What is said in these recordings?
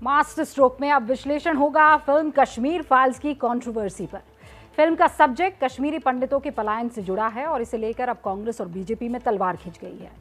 Master stroke में अब विश्लेषण होगा फिल्म कश्मीर फाइल्स की कंट्रोवर्सी पर। फिल्म का सब्जेक्ट कश्मीरी पंडितों के पलायन से जुड़ा है और इसे लेकर अब कांग्रेस और बीजेपी में तलवार खिंच गई है।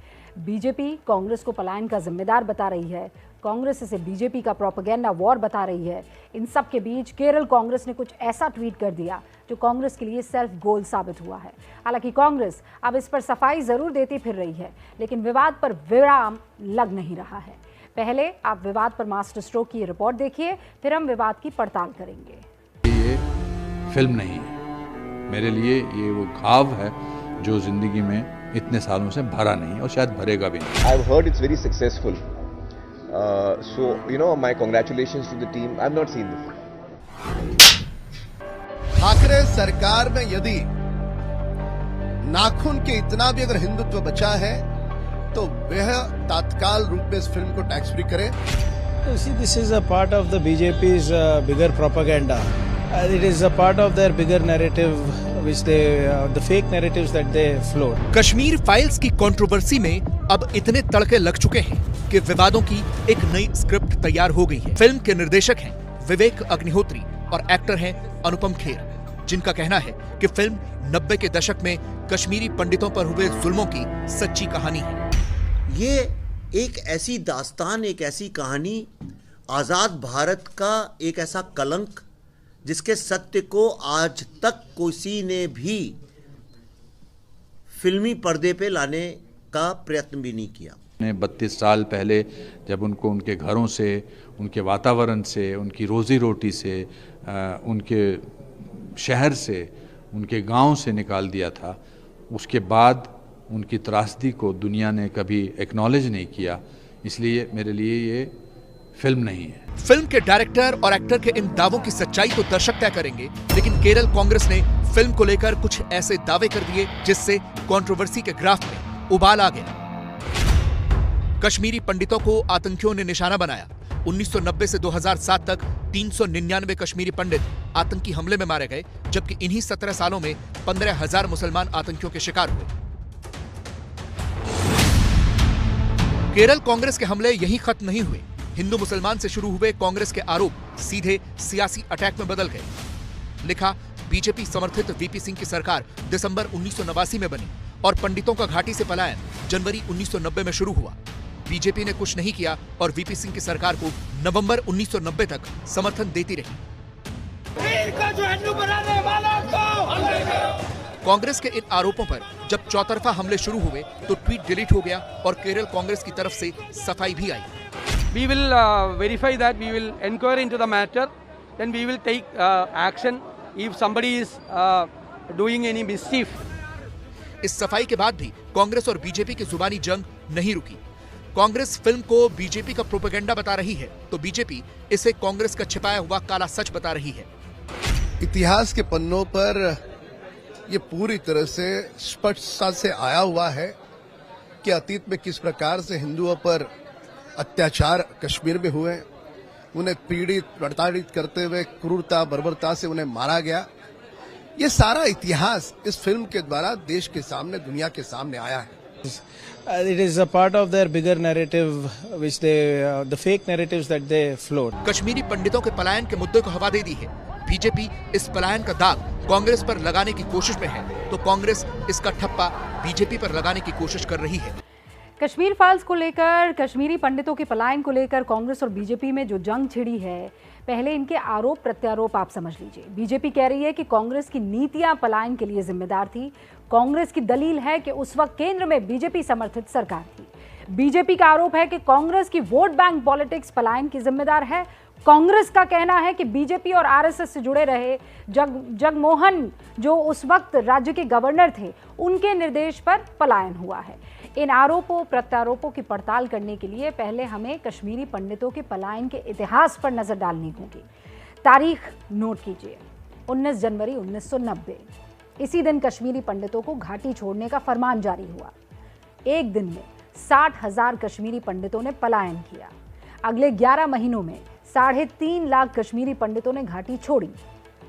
बीजेपी कांग्रेस को पलायन का जिम्मेदार बता रही है, कांग्रेस इसे बीजेपी का प्रोपेगेंडा वॉर बता रही है। इन सब के बीच केरल कांग्रेस ने कुछ ऐसा ट्वीट कर दिया जो कांग्रेस के लिए सेल्फ गोल साबित हुआ है। हालांकि कांग्रेस अब इस पर सफाई जरूर देती फिर रही है, लेकिन विवाद पर विराम लग नहीं रहा है। पहले आप विवाद पर मास्टर स्ट्रोक की रिपोर्ट देखिए, फिर हम विवाद की पड़ताल करेंगे। ये फिल्म नहीं है मेरे लिए, ये वो ख्वाब है जो जिंदगी में इतने सालों से भरा नहीं और शायद भरेगा भी नहीं। I've heard it's very successful. So, you know, my congratulations to the team. I've not seen this. Thackeray सरकार में यदि नाखून के इतना भी अगर हिंदुत्व बचा है तो वह तात्काल रूप में इस फिल्म को टैक्स फ्री करे। See, this is a part of the BJP's bigger propaganda. It is a part of their bigger narrative, which the fake narratives that they float. Kashmir files की कंट्रोवर्सी में अब इतने तड़के लग चुके हैं कि विवादों की एक नई स्क्रिप्ट तैयार हो गई है। फिल्म के निर्देशक हैं विवेक अग्निहोत्री और एक्टर हैं अनुपम खेर, जिनका कहना है कि फिल्म 90 के दशक में कश्मीरी पंडितों पर हुए जुल्मों की सच्ची कहानी है। ये एक ऐसी दास्तान, एक ऐसी कहानी, आजाद भारत का एक ऐसा कलंक जिसके सत्य को आज तक किसी ने भी फिल्मी पर्दे पे लाने का प्रयत्न भी नहीं किया। 32 साल पहले जब उनको उनके घरों से, उनके वातावरण से, उनकी रोजी रोटी से, उनके शहर से, उनके गांव से निकाल दिया था, उसके बाद उनकी त्रासदी को दुनिया ने कभी एक्नॉलेज नहीं किया। इसलिए मेरे लिए ये फिल्म नहीं है। फिल्म के डायरेक्टर और एक्टर के इन दावों की सच्चाई तो दर्शक तय करेंगे, लेकिन केरल कांग्रेस ने फिल्म को लेकर कुछ ऐसे दावे कर दिए जिससे कंट्रोवर्सी के ग्राफ में उबाल आ गया। कश्मीरी पंडितों को आतंकियों ने निशाना बनाया। 1990 से 2007 तक 399 कश्मीरी पंडित आतंकी हमले में मारे गए, जबकि इन्हीं 17 सालों में 15,000 मुसलमान आतंकियों के शिकार हुए। केरल कांग्रेस के हमले यहीं खत्म नहीं हुए। हिंदू मुसलमान से शुरू हुए कांग्रेस के आरोप सीधे सियासी अटैक में बदल गए। लिखा, बीजेपी समर्थित वीपी सिंह की सरकार दिसंबर 1989 में बनी और पंडितों का घाटी से पलायन जनवरी 1990 में शुरू हुआ। बीजेपी ने कुछ नहीं किया और वीपी सिंह की सरकार को नवंबर 1990 तक समर्थन देती रही। कांग्रेस के इन आरोपों पर जब चौतरफा हमले शुरू हुए तो ट्वीट डिलीट हो गया और केरल कांग्रेस की तरफ से सफाई भी आई। We will verify that, we will inquire into the matter, then we will take action if somebody is doing any mischief. इस सफाई के बाद भी कांग्रेस और बीजेपी की जुबानी जंग नहीं रुकी। कांग्रेस फिल्म को बीजेपी का प्रोपेगेंडा बता रही है तो बीजेपी इसे कांग्रेस का छिपाया हुआ काला सच बता रही है। इतिहास के पन्नों पर यह पूरी तरह से स्पष्टता से आया हुआ है कि अतीत में किस प्रकार से हिंदुओं पर अत्याचार कश्मीर में हुए, उन्हें पीड़ित प्रताड़ित करते हुए क्रूरता बर्बरता से उन्हें मारा गया। ये सारा इतिहास इस फिल्म के द्वारा देश के सामने, दुनिया के सामने आया है। It is a part of their bigger narrative, which the fake narratives that they float. Kashmiri पंडितों के पलायन के मुद्दे को हवा दे दी है। बीजेपी इस पलायन का दाग कांग्रेस पर लगाने की कोशिश में है तो कांग्रेस इसका ठप्पा बीजेपी पर लगाने की कोशिश कर रही है। कश्मीर फाइल्स को लेकर, कश्मीरी पंडितों के पलायन को लेकर कांग्रेस और बीजेपी में जो जंग छिड़ी है, पहले इनके आरोप प्रत्यारोप आप समझ लीजिए। बीजेपी कह रही है कि कांग्रेस की नीतियां पलायन के लिए जिम्मेदार थी। कांग्रेस की दलील है कि उस वक्त केंद्र में बीजेपी समर्थित सरकार थी। बीजेपी का आरोप है कि कांग्रेस की वोट बैंक पॉलिटिक्स पलायन की जिम्मेदार है। कांग्रेस का कहना है कि बीजेपी और आरएसएस से जुड़े रहे जगमोहन, जो उस वक्त राज्य के गवर्नर थे, उनके निर्देश पर पलायन हुआ है। इन आरोपों प्रत्यारोपों की पड़ताल करने के लिए पहले हमें कश्मीरी पंडितों के पलायन के इतिहास पर नजर डालनी होगी। तारीख नोट कीजिए, 19 जनवरी 1990। इसी दिन कश्मीरी पंडितों को घाटी छोड़ने का फरमान जारी हुआ। एक दिन में 60,000 कश्मीरी पंडितों ने पलायन किया। अगले 11 महीनों में 3.5 लाख कश्मीरी पंडितों ने घाटी छोड़ी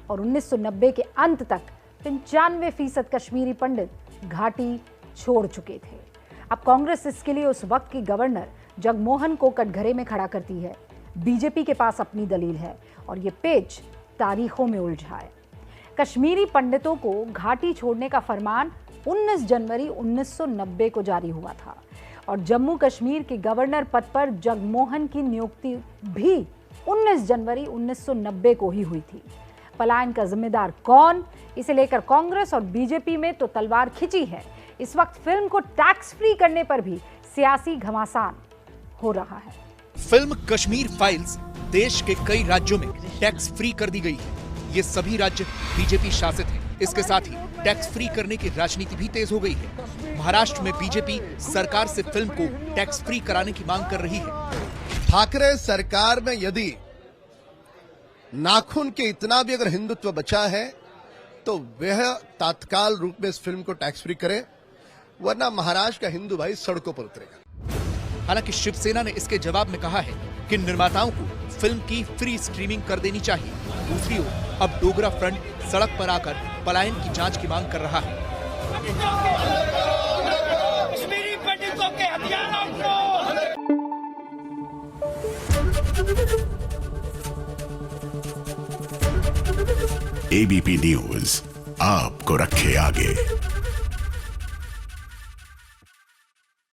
और 1990 के अंत तक 95% कश्मीरी पंडित घाटी छोड़ चुके थे। अब कांग्रेस इसके लिए उस वक्त की गवर्नर जगमोहन को कटघरे में खड़ा करती है। बीजेपी के पास अपनी दलील है और ये पेच तारीखों में उलझा है। कश्मीरी पंडितों को घाटी छोड़ने का फरमान 19 जनवरी 1990 को जारी हुआ था और जम्मू कश्मीर के गवर्नर पद पर जगमोहन की नियुक्ति भी 19 जनवरी 1990 को ही हुई थी। पलायन का जिम्मेदार कौन, इसे लेकर कांग्रेस और बीजेपी में तो तलवार खिंची है। इस वक्त फिल्म को टैक्स फ्री करने पर भी सियासी घमासान हो रहा है। फिल्म कश्मीर फाइल्स देश के कई राज्यों में टैक्स फ्री कर दी गई है। ये सभी राज्य बीजेपी शासित हैं। इसके साथ ही टैक्स फ्री करने की राजनीति भी तेज हो गई है। महाराष्ट्र में बीजेपी सरकार से फिल्म को टैक्स फ्री कराने की मांग कर रही है। ठाकरे सरकार में यदि नाखून के इतना भी अगर हिंदुत्व बचा है तो वह तात्काल रूप में इस फिल्म को टैक्स फ्री करे, वरना महाराष्ट्र का हिंदू भाई सड़कों पर उतरेगा। हालांकि शिवसेना ने इसके जवाब में कहा है कि निर्माताओं को फिल्म की फ्री स्ट्रीमिंग कर देनी चाहिए। दूसरी ओर अब डोगरा फ्रंट सड़क पर आकर पलायन की जांच की मांग कर रहा है। एबीपी न्यूज आपको रखे आगे।